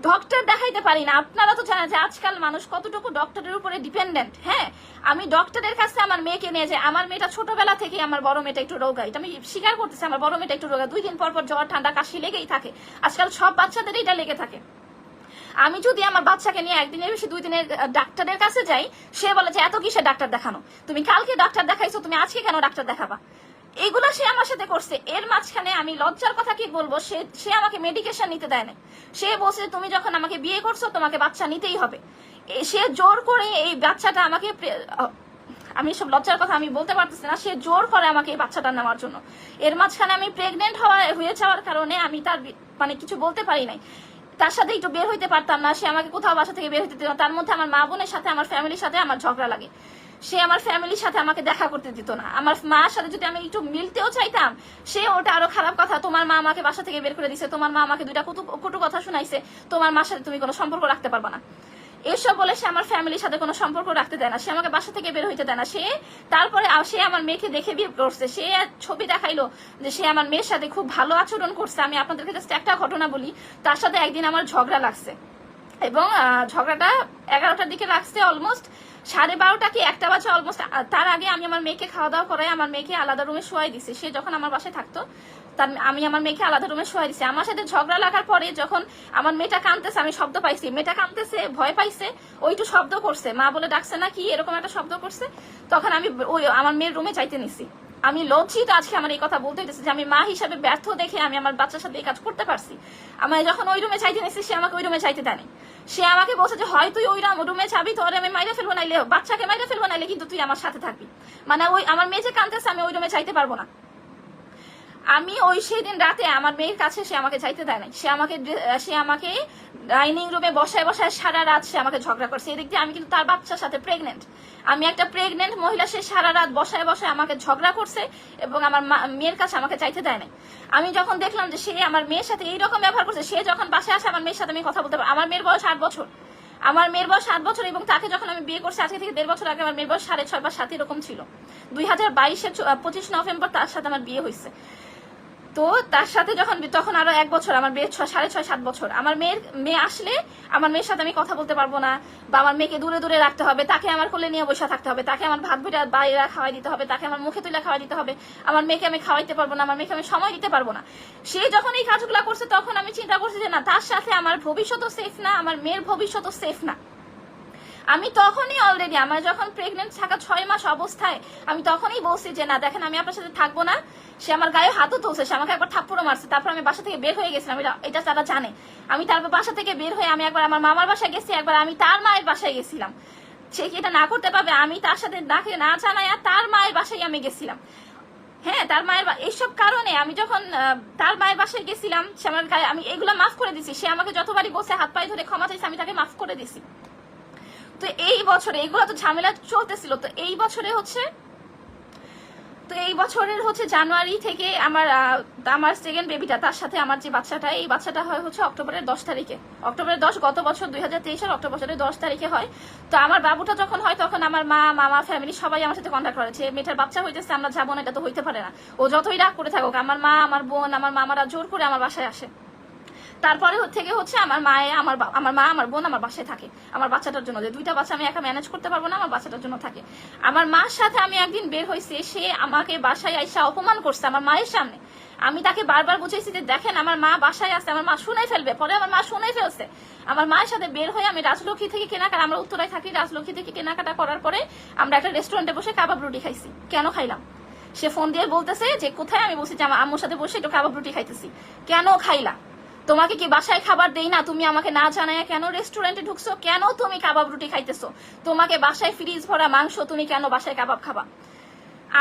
ডক্টর দেখাইতে পারি না। আপনারা তো জানেন যে আজকাল মানুষ কতটুকু ডক্টরের উপরে ডিপেন্ডেন্ট। হ্যাঁ, আমি ডক্টরের কাছে আমার মেয়েকে নিয়ে যাই। আমার মেয়েটা ছোটবেলা থেকে, আমার বড় মেয়েটা একটু রোগা, এটা আমি স্বীকার করতেছি, আমার বড় মেয়েটা একটু রোগা, 2 দিন পর পর জ্বর ঠান্ডা কাশি লেগেই থাকে। আজকাল সব বাচ্চাদের এটা লেগে থাকে। আমি যদি আমার বাচ্চাকে নিয়ে একদিনের বেশি 2 দিনের ডাক্তারের কাছে যাই, সে বলে যে এত কিসে ডাক্তার দেখানো, তুমি কালকে ডাক্তার দেখাইছো, তুমি আজকে কেন ডাক্তার দেখাবা। এগুলা সে আমার সাথে করছে। এর মাঝখানে আমি লজ্জার কথা কি বলবো, সে আমাকে মেডিকেশন নিতে দেয় না। সে বলছে তুমি যখন আমাকে বিয়ে করছো তোমাকে বাচ্চা নিতেই হবে। সে জোর করে এই বাচ্চাটা আমাকে, আমি সব লজ্জার কথা আমি বলতে পারতেছি না, সে জোর করে আমাকে এই বাচ্চাটা নেওয়ার জন্য। এর মাঝখানে আমি প্রেগনেন্ট হয়ে যাওয়ার কারণে আমি তার মানে কিছু বলতে পারি নাই, তার সাথে একটু বের হইতে পারতাম না। সে আমাকে কোথাও বাসা থেকে বের হইতে দিত না। তার মধ্যে আমার মা বোনের সাথে, আমার ফ্যামিলির সাথে আমার ঝগড়া লাগে। সে আমার ফ্যামিলির সাথে আমাকে দেখা করতে দিত না। আমার মার সাথে যদি আমি একটু মিলতেও চাইতাম, সে ওটা আরো খারাপ কথা, তোমার মা আমাকে বাসা থেকে বের করে দিছে, তোমার মা আমাকে 2টা কটু কথা শুনাইছে, তোমার মার সাথে তুমি কোনো সম্পর্ক রাখতে পারবা না, এসব বলে সে আমার ফ্যামিলির সাথে কোনো সম্পর্ক রাখতে দেয় না। সে আমাকে বাসা থেকে বের হইতে দেয় না। তারপরে সে আমার মেয়েকে দেখে বিয়ে করছে। সে ছবি দেখাইলো যে সে আমার মেয়ের সাথে খুব ভালো আচরণ করছে। আমি আপনাদেরকে জাস্ট একটা ঘটনা বলি, তার সাথে একদিন আমার ঝগড়া লাগছে এবং ঝগড়াটা 11টার দিকে লাগছে, অলমোস্ট 12:30 কি 1টা বাজে অলমোস্ট। তার আগে আমি আমার মেয়েকে খাওয়া দাওয়া করাই আমার মেয়েকে আলাদা রুমে শোয়াই দিছি। সে যখন আমার বাসায় থাকতো, আমি আমার মেয়েকে আলাদা রুমে শোয়াই দিছি। আমার সাথে ঝগড়া লাগার পরে যখন আমার মেয়েটা কাঁদতেছে, আমি শব্দ পাইছি, মেয়েটা কাঁদতেছে, ভয় পাইছে, ওইটু শব্দ করছে, মা বলে ডাকছে না কি এরকম একটা শব্দ করছে, তখন আমি ওই আমার মেয়ের রুমে চাইতে নিছি। আমি লজ্জিত আজকে আমার এই কথা বলতে হইতেছে যে আমি মা হিসাবে ব্যর্থ দেখে আমি আমার বাচ্চার সাথে এই কাজ করতে পারছি। আমি যখন ওই রুমে চাইতে নিছি, সে আমাকে ওই রুমে চাইতে দেয়নি। সে আমাকে বলছে যে হয় তুই ওই রুমে যাবি, তোরে আমি মাইরে ফেলবো, নাইলে বাচ্চাকে মাইরে ফেলবো, নাইলে কিন্তু তুই আমার সাথে থাকবি। মানে ওই আমার মেয়ে যে কাঁদতেছে, আমি ওই রুমে চাইতে পারবো না। আমি ওই সেদিন রাতে আমার মেয়ের কাছে সে আমাকে চাইতে দেয় নাই। সে আমাকে ডাইনিং রুমে বসায় বসায় সারা রাত সে আমাকে ঝগড়া করছে। এদিক দিয়ে আমি কিন্তু তার বাচ্চার সাথে প্রেগনেন্ট, আমি একটা প্রেগনেন্ট মহিলা। সে সারা রাত বসায় বসায় আমাকে ঝগড়া করছে এবং আমার মেয়ের কাছে আমাকে চাইতে দেয় নাই। আমি যখন দেখলাম যে সে আমার মেয়ের সাথে এইরকম ব্যবহার করছে, সে যখন বাসায় আসে আমার মেয়ের সাথে আমি কথা বলতে পারি। আমার মেয়ের বয়স 8 বছর, আমার মেয়ের বয়স 8 বছর, এবং তাকে যখন আমি বিয়ে করছি আজকে থেকে 1.5 বছর আগে আমার মেয়ের বয়স 6.5 বা 7 এরকম ছিল। 2022-এর 25 নভেম্বর তার সাথে আমার বিয়ে হয়েছে। তো তার সাথে তখন আরো 1 বছর, আমার মেয়ের 6.5-7 বছর। আমার মেয়ে আসলে আমার মেয়ের সাথে আমি কথা বলতে পারবো না, বা আমার মেয়েকে দূরে দূরে রাখতে হবে, তাকে আমার কোলে নিয়ে বসে থাকতে হবে, তাকে আমার ভাত ভেজা বাইরে খাওয়াই দিতে হবে, তাকে আমার মুখে তুলে খাওয়াই দিতে হবে। আমার মেয়েকে আমি খাওয়াইতে পারবো না, আমার মেয়েকে আমি সময় দিতে পারবো না। সে যখন এই কাজগুলো করছে তখন আমি চিন্তা করছি যে না, তার সাথে আমার ভবিষ্যৎও সেফ না, আমার মেয়ের ভবিষ্যৎও সেফ না। আমি তখনই অলরেডি আমার যখন প্রেগনেন্ট থাকা 6 মাস অবস্থায় আমি তখনই বলছি যে না দেখেন, আমি আপনার সাথে থাকবো না। সে আমার গায়ে হাতও তুলছে, সে আমাকে একবার থাপ্পড়ও মারছে। তারপর আমি বাসা থেকে বের হয়ে গেছিলাম, এটা তারা জানে। আমি তারপর বাসা থেকে বের হয়ে আমি একবার আমার মামার বাসায় গেছি, একবার আমি তার মায়ের বাসায় গেছিলাম। সে কি এটা না করতে পারবে? আমি তার সাথে না জানাই তার মায়ের বাসায় আমি গেছিলাম। হ্যাঁ, তার মায়ের এইসব কারণে আমি যখন তার মায়ের বাসায় গেছিলাম, সে আমার গায়ে, আমি এগুলো মাফ করে দিছি। সে আমাকে যতবারই বসে হাত পায়ে ধরে ক্ষমা চাইছে, আমি তাকে মাফ করে দিছি। তো এই বছরে এগুলো তো ঝামেলা চলতেছিল। তো এই বছরের হচ্ছে জানুয়ারি থেকে আমার সেকেন্ড বেবিটা, তার সাথে আমার যে বাচ্চাটা, এই বাচ্চাটা হয় হচ্ছে অক্টোবরের 10 তারিখে। অক্টোবরের 10, গত বছর 2023-এর অক্টোবরের 10 তারিখে হয়। তো আমার বাবুটা যখন হয় তখন আমার মামা ফ্যামিলি সবাই আমার সাথে কন্ট্যাক্ট করেছে, মেয়েটার বাচ্চা হইতেছে, আমরা যাবো না, এটা তো হইতে পারে না। ও যতই রাগ করে থাকুক, আমার মা, আমার বোন, আমার মামারা জোর করে আমার বাসায় আসে। তারপরে থেকে হচ্ছে আমার মা, আমার বোন আমার বাসায় থাকে আমার বাচ্চাটার জন্য, যে 2টা বাচ্চা আমি একা ম্যানেজ করতে পারবো না, আমার বাচ্চাটার জন্য থাকে। আমার মার সাথে আমি একদিন বের হয়েছি, সে আমাকে বাসায় আইসা অপমান করছে আমার মায়ের সামনে। আমি তাকে বারবার বুঝাইছি যে দেখেন আমার মা বাসায় আসছে, আমার মা শুনে ফেলবে। পরে আমার মা শুনে ফেলছে। আমার মায়ের সাথে বের হয়ে আমি রাজলক্ষ্মী থেকে কেনাকাটা, আমরা উত্তরায় থাকি, রাজলক্ষ্মী থেকে কেনাকাটা করার পরে আমরা একটা রেস্টুরেন্টে বসে কাবাব রুটি খাইছি। কেন খাইলাম? সে ফোন দিয়ে বলতেছে যে কোথায়, আমি বলছি যে আমার আম্মুর সাথে বসে একটু কাবাব রুটি খাইতেছি। কেন খাইলা? তোমাকে কি বাসায় খাবার দেই না? তুমি আমাকে না জানায় কেন রেস্টুরেন্টে ঢুকছো? কেন তুমি কাবাব রুটি খাইতেছো? তোমাকে বাসায় ফ্রিজ ভরা মাংস, তুমি কেন বাসায় কাবাব খাবা?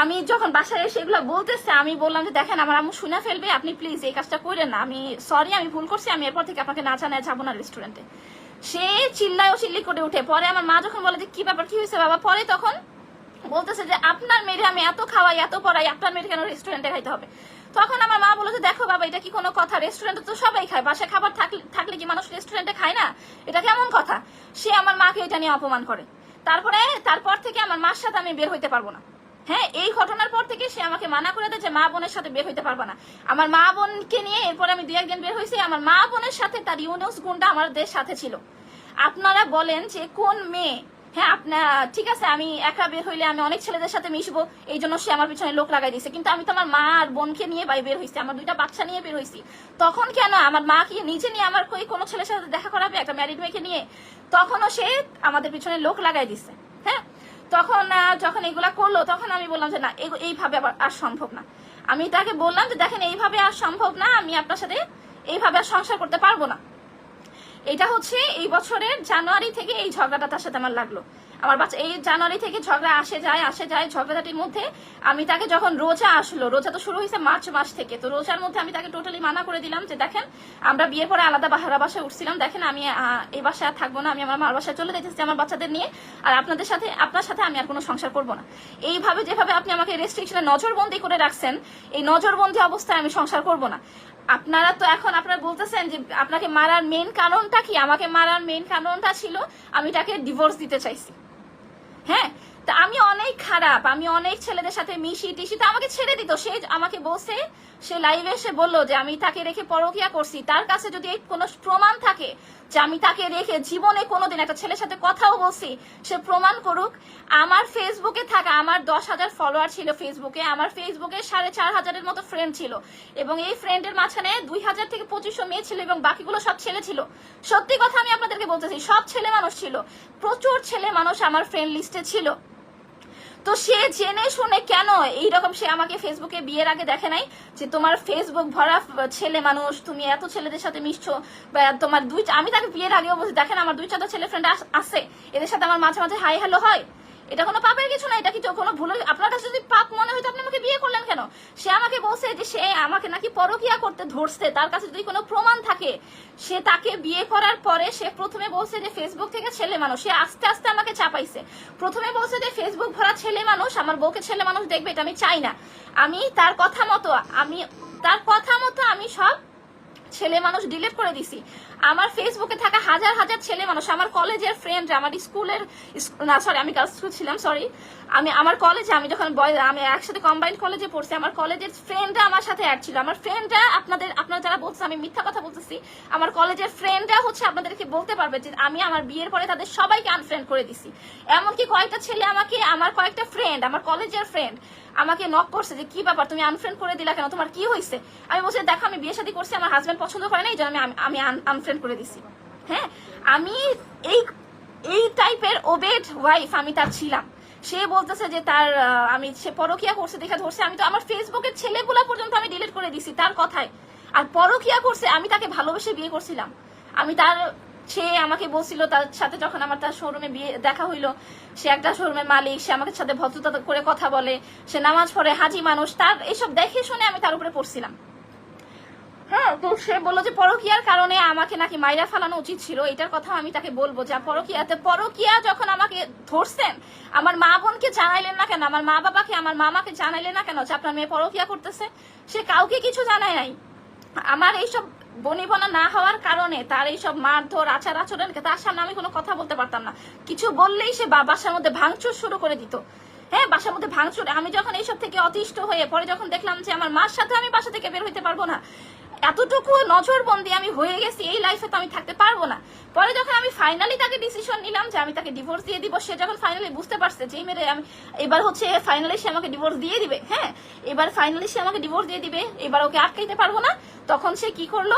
আমি যখন বাসায় এসে এগুলো বলতেছে, আমি বললাম যে দেখেন আমার আম্মু শুনে ফেলবে, আপনি প্লিজ এই কাজটা করেন না, আমি সরি, আমি ভুল করছি, আমি এরপর থেকে আপনাকে না জানায় যাবো না রেস্টুরেন্টে। সে চিল্লি করে উঠে। পরে আমার মা যখন বলে যে কি ব্যাপার, কি হয়েছে বাবা, পরে তখন বলতেছে যে আপনার মেয়েরে আমি এত খাওয়াই, এত পড়াই, আপনার মেয়ের কেন রেস্টুরেন্টে খাইতে হবে? তখন আমার মা বললো যে দেখো বাবা এটা কি কোনো কথা, রেস্টুরেন্টে তো সবাই খায়, বাসায় খাবার থাকলে কি মানুষ রেস্টুরেন্টে খায় না, এটা কেমন কথা। সে আমার মাকে এটা নিয়ে অপমান করে। তারপর থেকে আমার মার সাথে আমি বের হইতে পারবো না। হ্যাঁ, এই ঘটনার পর থেকে সে আমাকে মানা করে দেয় যে মা বোনের সাথে বের হইতে পারবা না। আমার মা বোনকে নিয়ে এরপরে আমি 2-1 দিন বের হয়েছি। আমার মা বোনের সাথে তার ইউনুস গুন্ডা আমাদের সাথে ছিল। আপনারা বলেন যে কোন মেয়ে, হ্যাঁ আপনার ঠিক আছে আমি একা বের হইলে আমি অনেক ছেলেদের সাথে মিশবো, এই জন্য সে আমার পিছনে লোক লাগাই দিয়েছে, কিন্তু আমি তো আমার মা আর বোনকে নিয়ে বের হয়েছি, আমার 2টা বাচ্চা নিয়ে বের হয়েছি। তখন কেন আমার মা কি নিজে নিয়ে আমার কোনো ছেলের সাথে দেখা করাবে, একটা ম্যারিড মেয়েকে নিয়ে? তখনও সে আমাদের পিছনে লোক লাগাই দিচ্ছে। হ্যাঁ, তখন যখন এগুলা করলো তখন আমি বললাম যে না, এইভাবে আবার আর সম্ভব না। আমি তাকে বললাম যে দেখেন এইভাবে আর সম্ভব না, আমি আপনার সাথে এইভাবে আর সংসার করতে পারবো না। এটা হচ্ছে এই বছরের জানুয়ারি থেকে এই ঝগড়াটা তার সাথে আমার লাগলো। আমার বাচ্চা এই জানুয়ারি থেকে ঝগড়া আসে যায় ঝগড়াটির মধ্যে আমি তাকে যখন রোজা আসলো, রোজা তো শুরু হয়েছে মার্চ মাস থেকে, তো রোজার মধ্যে আমি তাকে টোটালি মানা করে দিলাম যে দেখেন আমরা বিয়ের পরে আলাদা ভাড়া বাসায় উঠছিলাম, দেখেন আমি এই বাসায় আর থাকবো না, আমি আমার মার বাসায় চলে যেতেছি আমার বাচ্চাদের নিয়ে, আর আপনার সাথে আমি আর কোনো সংসার করবো না। এইভাবে যেভাবে আপনি আমাকে রেস্ট্রিকশনে নজরবন্দি করে রাখছেন, এই নজরবন্দি অবস্থায় আমি সংসার করবো না। আপনারা তো এখন আপনারা বলতেছেন যে আপনাকে মারার মেইন কারণটা কি? আমাকে মারার মেইন কারণটা ছিল আমি তাকে ডিভোর্স দিতে চাইছি। হ্যাঁ, তা আমি অনেক খারাপ, আমি অনেক ছেলেদের সাথে মিশি টিশি, তো আমাকে ছেড়ে দিত। সে আমাকে বলছে, সে লাইভে এসে বললো যে আমি তাকে রেখে পরকিয়া করছি। তার কাছে যদি কোনো প্রমাণ থাকে যে আমি তাকে রেখে জীবনে কোনোদিন একটা ছেলের সাথে কথাও বলছি, সে প্রমাণ করুক। আমার ফেসবুকে থাকা, আমার 10,000 ফলোয়ার ছিল ফেসবুকে, আমার ফেসবুকে 4,500-এর মতো ফ্রেন্ড ছিল, এবং এই ফ্রেন্ডের মাঝখানে 2,000 থেকে 2,500 মেয়ে ছিল, এবং বাকিগুলো সব ছেলে ছিল। সত্যি কথা আমি আপনাদেরকে বলতেছি, সব ছেলে মানুষ ছিল, প্রচুর ছেলে মানুষ আমার ফ্রেন্ড লিস্টে ছিল। তো সে জেনে শুনে কেন এইরকম, সে আমাকে ফেসবুকে বিয়ের আগে দেখে নাই যে তোমার ফেসবুক ভরা ছেলে মানুষ, তুমি এত ছেলেদের সাথে মিশছো, বা তোমার আমি তাকে বিয়ের আগেও বলছি দেখেন আমার 2-4টা ছেলে ফ্রেন্ড আছে, এদের সাথে আমার মাঝে মাঝে হাই হ্যালো হয়, এটা কোনো পাপের কিছু না, এটা কি কোনো ভুল? আপনার কাছে যদি পাপ মনে হয়তো আপনি আমাকে বিয়ে করলেন কেন? সে আমাকে বলছে যে সে আমাকে নাকি পরকিয়া করতে ধরছে, তার কাছে যদি কোনো প্রমাণ থাকে। সে তাকে বিয়ে করার পরে সে প্রথমে বলছে যে ফেসবুক থেকে ছেলে মানুষ, সে আস্তে আস্তে আমাকে চাপাইছে। প্রথমে বলছে যে ফেসবুক ভরা ছেলে মানুষ, আমার বউকে ছেলে মানুষ দেখবে, এটা আমি চাই না। আমি তার কথা মতো আমি সব ছেলে মানুষ ডিলিট করে দিছি। আমার ফেসবুকে থাকা হাজার হাজার ছেলে মানুষ, আমার কলেজের ফ্রেন্ড, আমার স্কুলের না সরি আমি গার্লস স্কুল ছিলাম, সরি আমি আমার কলেজে, আমি যখন আমি একসাথে কম্বাইন্ড কলেজে পড়ছি, আমার কলেজের ফ্রেন্ডরা আমার সাথে অ্যাড ছিল। আমার ফ্রেন্ডরা আপনারা যারা বলছেন আমি মিথ্যা কথা বলতেছি, আমার কলেজের ফ্রেন্ডরা হচ্ছে আপনাদেরকে বলতে পারবে যে আমি আমার বিয়ের পরে তাদের সবাইকে আনফ্রেন্ড করে দিছি। এমনকি কয়েকটা ছেলে আমাকে, আমার কয়েকটা ফ্রেন্ড, আমার কলেজের ফ্রেন্ড আমাকে নক করছে যে কি ব্যাপার তুমি আনফ্রেন্ড করে দিলা কেন, তোমার কি হয়েছে? আমি বলছি দেখো আমি বিয়ে শাদী করছি, আমার হাজবেন্ড পছন্দ করে না, এই জন্য আমি আনফ্রেন্ড করে দিছি। হ্যাঁ, আমি এই টাইপের ওবেড ওয়াইফ আমি তার ছিলাম। সে বলতেছে যে তার সে পরকিয়া করছে দেখে ধরছে, আমি তো আমার ফেসবুকের ছেলেগুলা পর্যন্ত আমি ডিলিট করে দিছি তার কথায়। আর পরকিয়া করছে, আমি তাকে ভালোবেসে বিয়ে করছিলাম। সে আমাকে বলছিল, তার সাথে যখন আমার তার শোরুমে বিয়ে দেখা হইলো, সে একটা শোরুমের মালিক, সে আমাকে সাথে ভদ্রতা করে কথা বলে, সে নামাজ পড়ে, হাজি মানুষ, তার এইসব দেখে শুনে আমি তার উপরে পড়ছিলাম। হ্যাঁ, তো সে বললো যে পরকিয়ার কারণে আমাকে নাকি মাইরা ফেলানো উচিত ছিল। এটার কথা আমি তাকে বলবো যে পরকিয়া যখন আমাকে ধরছেন, আমার মা বোনকে জানাইলেন না কেন, আমার মা বাবাকে, আমার মামাকে জানাইলেন না কেন যে আপনার মেয়ে পরকিয়া করতেছে? সে কাউকে কিছু জানায় নাই। আমার এইসব বনিবনা না হওয়ার কারণে তার এইসব মারধর আচার আচরণকে তার সামনে আমি কোনো কথা বলতে পারতাম না। কিছু বললেই সে বাসার মধ্যে ভাঙচুর শুরু করে দিত। হ্যাঁ, বাসার মধ্যে ভাঙচুর। আমি যখন এইসব থেকে অতিষ্ঠ হয়ে পরে যখন দেখলাম যে আমার মার সাথে আমি বাসা থেকে বের হইতে পারবো না, এতটুকু নজরবন্দি আমি হয়ে গেছি, এই লাইফে তো আমি থাকতে পারবো না। পরে যখন আমি ফাইনালি তাকে ডিসিশন নিলাম যে আমি তাকে ডিভোর্স দিয়ে দিব, সে যখন ফাইনালি বুঝতে পারছে যে মেরে আমি এবার হচ্ছে ফাইনালি সে আমাকে ডিভোর্স দিয়ে দিবে, হ্যাঁ এবার ফাইনালি সে আমাকে ডিভোর্স দিয়ে দিবে, এবার ওকে আটকাইতে পারবো না, তখন সে কি করলো,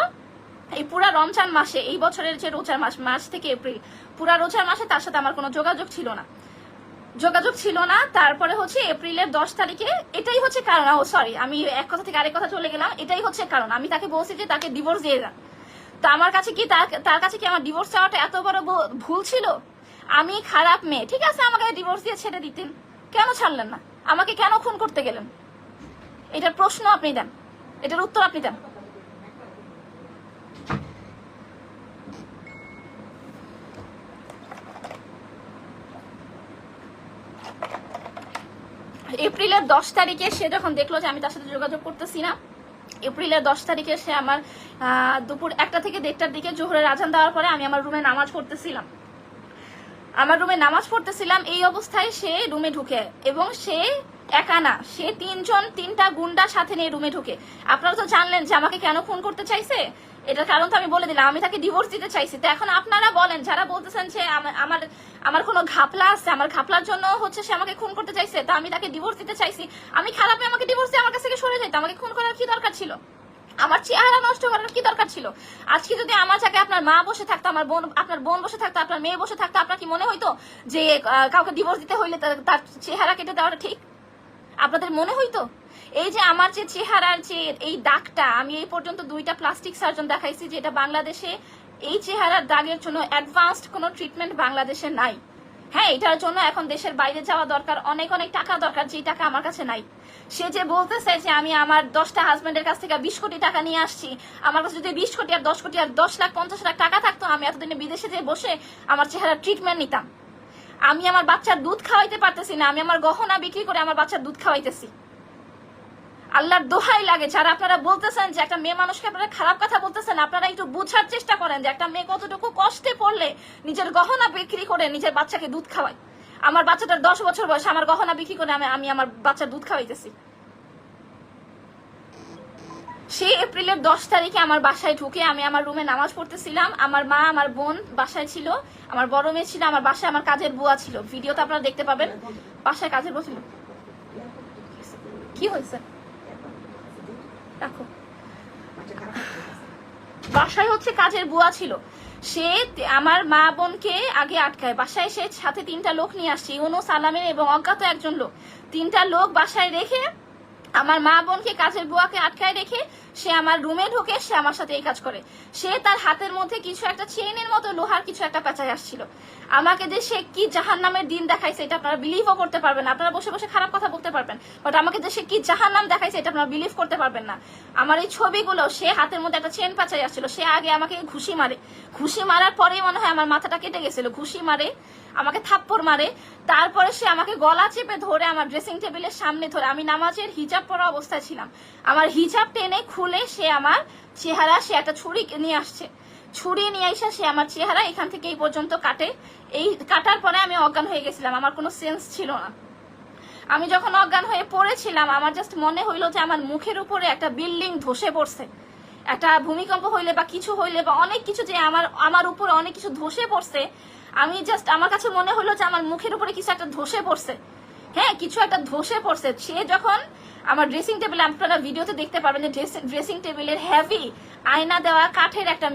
এই পুরা রমজান মাসে, এই বছরের যে রোজার মাস, মার্চ থেকে এপ্রিল, পুরা রোজার মাসে তার সাথে আমার কোনো যোগাযোগ ছিল না। তারপরে হচ্ছে এপ্রিলের 10 তারিখে, এটাই হচ্ছে কারণ, সরি আমি এক কথা থেকে আরেক কথা চলে গেলাম, এটাই হচ্ছে কারণ আমি তাকে বলছি যে তাকে ডিভোর্স দিয়ে দেন। তো আমার কাছে কি তার কাছে কি আমার ডিভোর্স চাওয়াটা এত বড় ভুল ছিল? আমি খারাপ মেয়ে, ঠিক আছে আমাকে ডিভোর্স দিয়ে ছেড়ে দিতেন, কেন ছাড়লেন না? আমাকে কেন খুন করতে গেলেন? এটার প্রশ্ন আপনি দেন, এটার উত্তর আপনি দেন। এপ্রিলের 10 তারিখে সে যখন দেখলো যে আমি তার সাথে যোগাযোগ করতেছি না, এপ্রিলের 10 তারিখে সে আমার দুপুর 1টা থেকে 1:30টার দিকে জোহরের আজান দেওয়ার পরে আমি আমার রুমে নামাজ পড়তেছিলাম। এই অবস্থায় সে রুমে ঢুকে, এবং সে একা না, সে তিনটা গুন্ডা সাথে নিয়ে রুমে ঢুকে। আপনারা তো জানলেন যে আমাকে কেন খুন করতে চাইছে, এটার কারণ তো আমি বলে দিলাম, আমি তাকে ডিভোর্স দিতে চাইছি। তো এখন আপনারা বলেন, যারা বলতেছেন যে আমার কোনো ঘাপলা আছে, আমার ঘাপলার জন্য হচ্ছে সে আমাকে খুন করতে চাইছে, তো আমি তাকে ডিভোর্স দিতে চাইছি, আমি খারাপে আমাকে ডিভোর্স দিয়ে আমার কাছ থেকে সরে যাইতো, আমাকে খুন করার কি দরকার ছিল, আমার চেহারা নষ্ট করার কি দরকার ছিল? আজকে যদি আমার জায়গায় আপনার মা বসে থাকতো, আপনার বোন বসে থাকতো, আপনার মেয়ে বসে থাকতো, আপনার কি মনে হইতো যে কাউকে ডিভোর্স দিতে হইলে তার চেহারা কেটে দেওয়াটা ঠিক? আপনাদের মনে হইতো? এই যে আমার যে চেহারার যে এই দাগটা, আমি এই পর্যন্ত 2টা প্লাস্টিক সার্জন দেখাইছি, যেটা বাংলাদেশে এই চেহারার দাগের জন্য অ্যাডভান্সড কোনো ট্রিটমেন্ট বাংলাদেশে নাই। হ্যাঁ, এটার জন্য এখন দেশের বাইরে যাওয়া দরকার, অনেক টাকা দরকার, যে টাকা আমার কাছে নাই। সে যে বলতেছে যে আমি আমার 10টা হাজবেন্ডের কাছ থেকে 20 কোটি টাকা নিয়ে আসছি, আমার কাছে যদি 20 কোটি আর 10 কোটি আর 10 লাখ 50 লাখ টাকা থাকতো, আমি এতদিনে বিদেশে যে বসে আমার চেহারার ট্রিটমেন্ট নিতাম। আমি আমার বাচ্চার দুধ খাওয়াইতে পারতেছি না, আমি আমার গহনা বিক্রি করে আমার বাচ্চার দুধ খাওয়াইতেছি। আল্লাহর দোহাই লাগে, যারা আপনারা বলতেছেন যে একটা মেয়ে মানুষকে আপনারা খারাপ কথা বলতেছেন, আপনারা একটু বোঝার চেষ্টা করেন যে একটা মেয়ে কতটুকু কষ্টে পড়লে নিজের গহনা বিক্রি করে নিজের বাচ্চাকে দুধ খাওয়ায়। আমার বাচ্চাটার 10 বছর বয়স, আমার গহনা বিক্রি করে আমি আমার বাচ্চার দুধ খাওয়াইতেছি। সে এপ্রিলের 10 তারিখে আমার বাসায় ঢুকে, আমি আমার রুমে নামাজ পড়তেছিলাম, আমার মা আমার বোন বাসায় ছিল, আমার বড় মেয়ে ছিল, আমার বাসায় আমার কাজের বুয়া ছিল, ভিডিওতে আপনারা দেখতে পাবেন। বাসায় কাজের বুয়া ছিল। কি হয়েছে? রাখো। বাসায় হচ্ছে কাজের বুয়া ছিল, সে আমার মা বোনকে আগে আটকায়, বাসায় সে সাথে 3টা লোক নিয়ে আসছে, ইউনুস, আলামিন এবং অজ্ঞাত একজন লোক, 3টা লোক বাসায় রেখে আমার মা বোনকে কাজের বুয়াকে আটকায় রেখে সে আমার রুমে ঢুকে সে আমার সাথে এই কাজ করে। সে তার হাতের মধ্যে কিছু একটা চেইনের মতো লোহার কিছু একটা পেঁচায় আসছিল। আমাকে যে সে কি জাহান্নামের দিন দেখাইছে এটা আপনারা বিলিভও করতে পারবেন না। আপনারা বসে বসে খারাপ কথা বলতে পারবেন, বাট আমাকে যে সে কি জাহান্নাম দেখাইছে এটা আপনারা বিলিভ করতে পারবেন না। আমার এই ছবিগুলো, সে হাতের মধ্যে একটা চেন পেঁচায় আসছিল, সে আগে আমাকে ঘুষি মারে, ঘুষি মারার পরেই মনে হয় আমার মাথাটা কেটে গেছিল, ঘুষি মারে, আমাকে থাপ্পড় মারে, তারপরে সে আমাকে গলা চেপে ধরে আমার ড্রেসিং টেবিলের সামনে ধরে, আমি নামাজের হিজাব পরা অবস্থায় ছিলাম, আমার হিজাব টেনে খুলে সে আমার চেহারা, সে একটা ছুরি নিয়ে আসছে, ছুরি নিয়ে এসে সে আমার চেহারা এখান থেকে এই পর্যন্ত কাটে। এই কাটার পরে আমি অজ্ঞান হয়ে গেছিলাম, আমার কোনো সেন্স ছিল না। আমি যখন অজ্ঞান হয়ে পড়েছিলাম, আমার জাস্ট মনে হইলো যে আমার মুখের উপরে একটা বিল্ডিং ধসে পড়ছে, একটা ভূমিকম্প হইলে বা কিছু হইলে বা অনেক কিছু, যে আমার উপরে অনেক কিছু ধসে পড়ছে। আমি জাস্ট, আমার কাছে মনে হলো যে আমার মুখের উপরে কিছু একটা ধসে পড়ছে, হ্যাঁ কিছু একটা ধসে পড়ছে। সে যখন আমার ড্রেসিং টেবিলে, আপনারা ভিডিওতে দেখতে পারবেন যে ড্রেসিং টেবিলের হেভি আয়না দেওয়া কাঠের একটা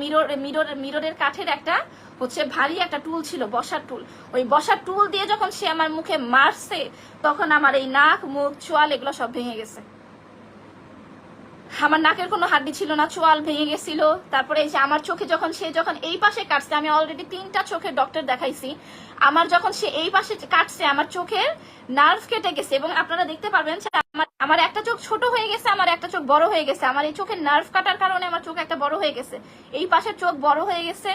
মিররের কাঠের একটা হচ্ছে ভারী একটা টুল ছিল, বসার টুল। ওই বসার টুল দিয়ে যখন সে আমার মুখে মারছে, তখন আমার এই নাক, মুখ, চোয়াল এগুলো সব ভেঙে গেছে। আমার নাকের কোনো হাড্ডি ছিল না, চোয়াল ভেঙে গেছিল। তারপরে এই যে আমার চোখে সে যখন এই পাশে কাটছে, আমি অলরেডি 3টা চোখের ডক্টর দেখাইছি, আমার যখন সে এই পাশে কাটছে আমার চোখের নার্ভ কেটে গেছে। এবং আপনারা দেখতে পারবেন যে আমার একটা চোখ ছোট হয়ে গেছে, আমার একটা চোখ বড় হয়ে গেছে। আমার এই চোখের নার্ভ কাটার কারণে আমার চোখ একটা বড় হয়ে গেছে, এই পাশের চোখ বড় হয়ে গেছে।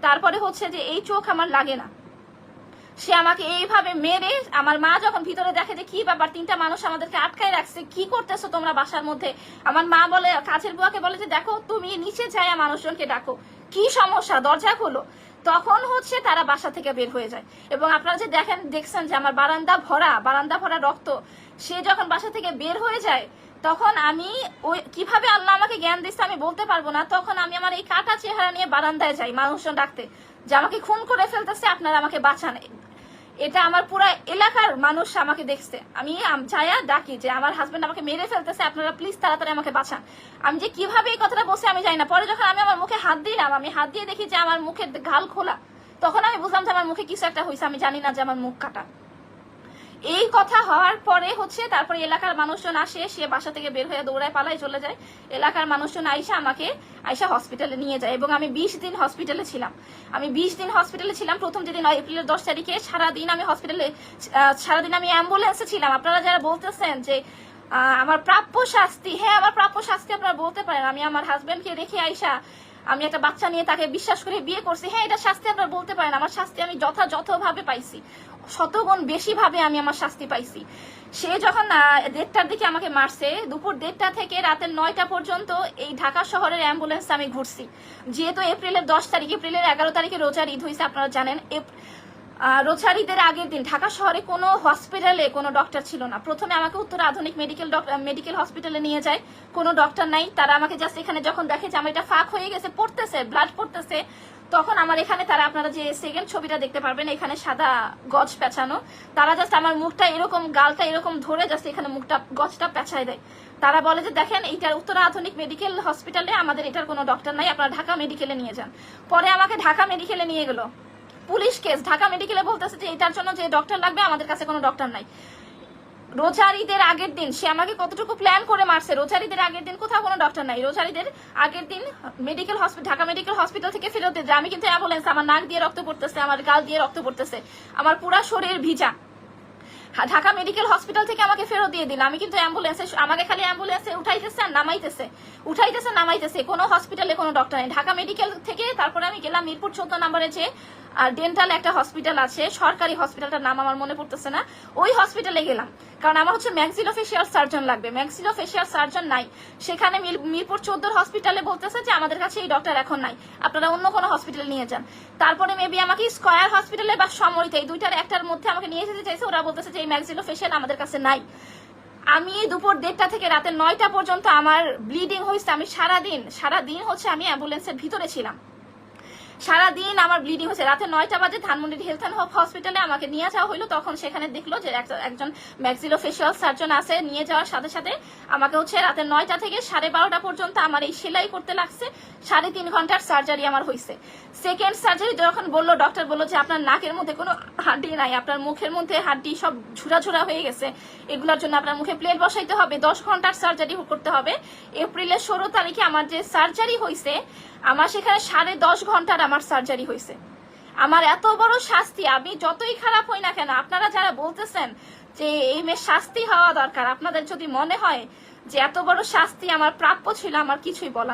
তারপরে হচ্ছে যে এই চোখ আমার লাগে না। সে আমাকে এইভাবে মেরে, আমার মা যখন ভিতরে দেখে যে কি ব্যাপার, 3টা মানুষ আমাদেরকে আটকায় রাখছে, কি করতেছো তোমরা বাসার মধ্যে, আমার মা বলে, কাছের বুয়াকে বলে যে দেখো তুমি নিচে যায় মানুষজনকে ডাকো, কি সমস্যা, দরজা খোলো। তখন হচ্ছে তারা বাসা থেকে বের হয়ে যায়। এবং আপনারা যে দেখছেন যে আমার বারান্দা ভরা রক্ত, সে যখন বাসা থেকে বের হয়ে যায়, তখন আমি ওই কিভাবে আল্লাহ আমাকে জ্ঞান দিচ্ছে আমি বলতে পারবো না। তখন আমি আমার এই কাটা চেহারা নিয়ে বারান্দায় যাই মানুষজন ডাকতে, যে আমাকে খুন করে ফেলতেছে, আপনারা আমাকে বাঁচান। এটা আমার পুরো এলাকার মানুষ আমাকে দেখছে, আমি যায়া ডাকি যে আমার হাজবেন্ড আমাকে মেরে ফেলতেছে, আপনারা প্লিজ তাড়াতাড়ি আমাকে বাঁচান। আমি যে কিভাবে এই কথাটা বলছি আমি জানি না। পরে যখন আমি আমার মুখে হাত দিলাম, আমি হাত দিয়ে দেখি যে আমার মুখের গাল খোলা, তখন আমি বুঝলাম যে আমার মুখে কিছু একটা হয়েছে, আমি জানি না যে আমার মুখ কাটা। এই কথা হওয়ার পরে হচ্ছে তারপরে এলাকার মানুষজন আসে, সে বাসা থেকে বের হয়ে দৌড়ায় পালায় চলে যায়। এলাকার মানুষজন আইসা হসপিটালে নিয়ে যায়। এবং আমি 20 দিন হসপিটালে ছিলাম। প্রথম যেদিন এপ্রিলের 10 তারিখে সারাদিন আমি অ্যাম্বুলেন্সে ছিলাম। আপনারা যারা বলতেছেন যে আমার প্রাপ্য শাস্তি, হ্যাঁ আমার প্রাপ্য শাস্তি আপনারা বলতে পারেন। আমি আমার হাজবেন্ডকে রেখে আইসা আমি একটা বাচ্চা নিয়ে তাকে বিশ্বাস করে বিয়ে করছি, হ্যাঁ এটা শাস্তি আপনারা বলতে পারেন, আমার শাস্তি আমি যথাযথভাবে পাইছি, শতগুণ বেশি ভাবে আমি আমার শাস্তি পাইছি। সে যখন 1:30টার দিকে আমাকে মারছে, দুপুর 1:30টা থেকে রাতের 9টা পর্যন্ত এই ঢাকা শহরের অ্যাম্বুলেন্স আমি ঘুরছি। যেহেতু এপ্রিলের 10 তারিখ, এপ্রিলের 11 তারিখে রোজার ঈদ হয়েছে, আপনারা জানেন। রোজার ঈদের আগের দিন ঢাকা শহরে কোনো হসপিটালে কোনো ডক্টর ছিল না। প্রথমে আমাকে উত্তর আধুনিক মেডিকেল হসপিটালে নিয়ে যায়, কোনো ডক্টর নাই। তারা আমাকে জাস্ট এখানে যখন দেখে যে আমার এটা ফাঁক হয়ে গেছে, পড়তেছে, ব্লাড পড়তেছে, তখন আমার এখানে তারা, আপনারা যে সেকেন্ড ছবিটা দেখতে পারবেন, এখানে সাদা গজ পেঁচানো, তারা জাস্ট আমার মুখটা এরকম, গালটা এরকম ধরে জাস্ট এখানে মুখটা গজটা পেঁচায় দেয়। তারা বলে যে দেখেন এইটার উত্তর আধুনিক মেডিকেল হসপিটালে আমাদের এটার কোনো ডক্টর নাই, আপনারা ঢাকা মেডিকেলে নিয়ে যান। পরে আমাকে ঢাকা মেডিকেলে নিয়ে গেল, পুলিশ কেস। ঢাকা মেডিকেলে বলতেছে যে এটার জন্য যে ডক্টর লাগবে আমাদের কাছে কোনো ডক্টর নাই। রোজার ঈদের আগের দিন সে আমাকে কতটুকু প্ল্যান করে মারছে। রোজার ঈদের আগের দিন কোথাও কোনো ডক্টর নাই। রোজার ঈদের আগের দিন ঢাকা মেডিকেল হসপিটাল থেকে ফেরত দিয়ে আমি কিন্তু অ্যাম্বুলেন্স, আমার নাক দিয়ে রক্ত পড়তেছে, আমার গাল দিয়ে রক্ত পড়তেছে, আমার পুরা শরীর ভিজা। ঢাকা মেডিকেল হসপিটাল থেকে আমাকে ফেরত দিয়ে দিল। আমি কিন্তু অ্যাম্বুলেন্সে, আমাকে খালি অ্যাম্বুলেন্সে উঠাইতেছে আর নামাইতেছে, কোনো হসপিটালে কোনো ডক্টর নেই। ঢাকা মেডিকেল থেকে তারপরে আমি গেলাম মিরপুর 14 নম্বরে, যে ডেন্টাল একটা হসপিটাল আছে, সরকারি হসপিটালটার নাম আমার মনে পড়তেছে না, ওই হসপিটালে গেলাম। কারণ আমার হচ্ছে ম্যাক্সিলোফেশিয়াল সার্জন লাগবে, ম্যাক্সিলোফেশিয়াল সার্জন নাই। সেখানে মিরপুর 14 হসপিটালে বলতেছে যে আমাদের কাছে এই ডক্টর এখন নাই, আপনারা অন্য কোনো হসপিটালে নিয়ে যান। তারপরে মেবি আমাকে স্কয়ার হসপিটালে বা সমরিতে, এই দুইটার একটার মধ্যে আমাকে নিয়ে যেতে চাইছে। ওরা বলতেছে যে এই ম্যাক্সিলোফেশিয়াল আমাদের কাছে নাই। আমি দুপুর 1:30টা থেকে রাতে 9টা পর্যন্ত আমার ব্লিডিং হয়েছে। আমি সারাদিন হচ্ছে আমি অ্যাম্বুলেন্সের ভিতরে ছিলাম, সারাদিন আমার ব্লিডিং হয়েছে। রাতে 9টা বাজে ধানমন্ডির হেলথ অ্যান্ড হোপ হসপিটালে আমাকে নিয়ে যাওয়া হইলো। তখন সেখানে দেখলো যে একজন ম্যাক্সিলোফেশিয়াল সার্জন আছে। নিয়ে যাওয়ার সাথে সাথে আমাকে হচ্ছে রাতে 9টা থেকে 12:30টা পর্যন্ত আমার এই সেলাই করতে লাগছে। 3.5 ঘন্টার সার্জারি আমার হয়েছে। সেকেন্ড সার্জারি যখন বললো, ডক্টর বললো যে আপনার নাকের মধ্যে কোনো হাড্ডি নাই, আপনার মুখের মধ্যে হাড্ডি সব ঝুরা হয়ে গেছে, এগুলোর জন্য আপনার মুখে প্লেট বসাইতে হবে, 10 ঘন্টার সার্জারি করতে হবে। এপ্রিলের 16 তারিখে আমার যে সার্জারি হয়েছে, আমার সেখানে 10.5 ঘন্টার আমার সার্জারি হয়েছে। আমার এত বড় শাস্তি, আমি যতই খারাপ হই না কেন, আপনারা যারা বলতেছেন যে এই মেয়ের শাস্তি হওয়া দরকার, আপনাদের যদি মনে হয় যে এত বড় শাস্তি আমার প্রাপ্য ছিল, আমার কিছুই বলার